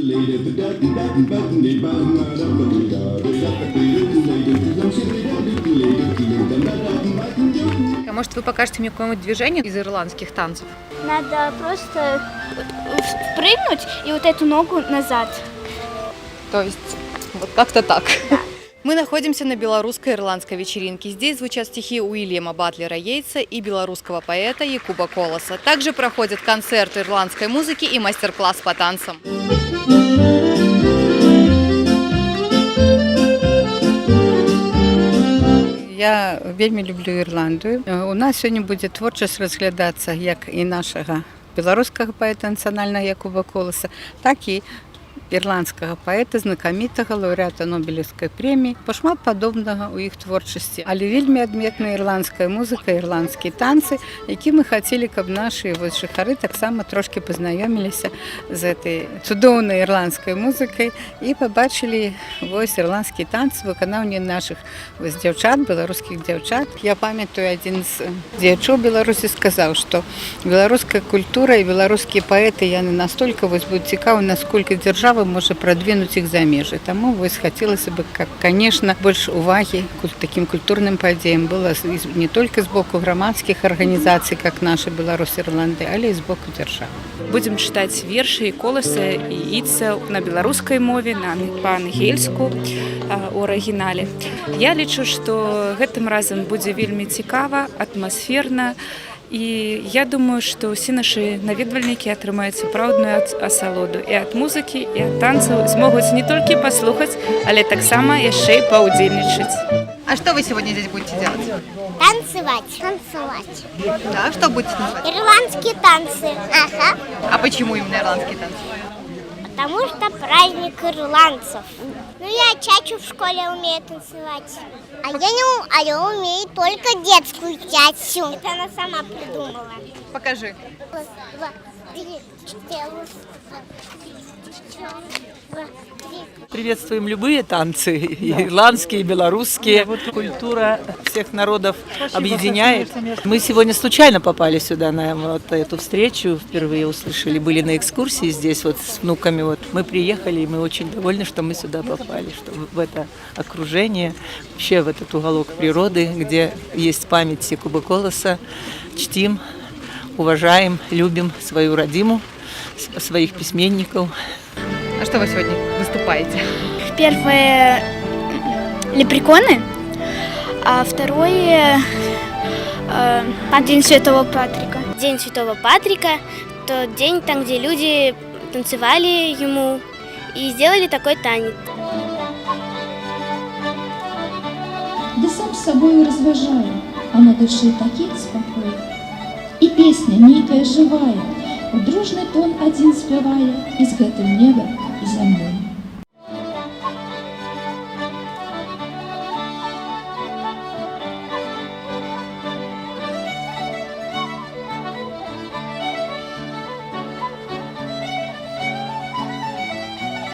А может, вы покажете мне какое-нибудь движение из ирландских танцев? Надо просто впрыгнуть и вот эту ногу назад. То есть вот как-то так. Мы находимся на белорусско-ирландской вечеринке. Здесь звучат стихи Уильяма Батлера Йейтса и белорусского поэта Якуба Колоса. Также проходят концерты ирландской музыки и мастер-класс по танцам. Я вельмі люблю Ірландію. У нас сьогодні буде творчість розглядатися як і нашого білоруського поета національного Якуба Колоса, так і ірландскага паэта, знакамітага лаўрэата Нобелевскай прэміі, пашмат падобнага ў іх творчасці. Але вельмі адметная ірландская музыка, ірландскія танцы, які мы хацелі, каб нашы жыхары таксама трошкі пазнаёміліся з гэтай цудоўнай ірландскай музыкай і пабачылі ірландскія танцы выканаўні нашых дзяўчат, беларускіх дзяўчат. Я памятаю, адзін з дзеячоў Беларусі сказаў, што беларуская культура і беларускія паэты яны настолькі будуць цікавы, насколькі дзяржава может продвинуть их за межы. Тому хотелось бы, конечно, больше уваги к таким культурным подеям было не только с боку громадских организаций, как наша Беларусь, Ирландия, але и с боку державы. Будем читать верши Колоса и Іца на беларускай мове, па-ангельску у арыгінале. Я лічу, што гэтым разам будзе вельмі цікава, атмасферна. І я думаю, што ўсе нашы наведвальнікі атрымаюць сапраўдную асалоду і ад музыкі, і ад танцаў змогуць не толькі паслухаць, але таксама яшчэ і паўдзельнічаць. А что вы сегодня здесь будете делать? Танцевать. Танцевать. Да, что будете называть? Ирландские танцы. Ага. А почему именно ирландские танцы? Потому что праздник ирландцев. Ну, я чачу в школе умею танцевать. А я умею только детскую чачу. Это она сама придумала. Покажи. Раз, два, три, четыре. Приветствуем любые танцы, ирландские, белорусские. Культура всех народов объединяет. Мы сегодня случайно попали сюда на вот эту встречу, впервые услышали, были на экскурсии здесь вот с внуками. Вот мы приехали, и мы очень довольны, что мы сюда попали, что в это окружение, вообще в этот уголок природы, где есть память Якуба Колоса, чтим, уважаем, любим свою родиму, своих письменников. А что вы сегодня выступаете? Первое лепреконы, а второе День Святого Патрика. День Святого Патрика – тот день, там, где люди танцевали ему и сделали такой танец. Да сам с собой разважаю, а на душе таких спокой. И песня нейкая живая, у дружный тон один спевая, и с гэтым неба и зямлей.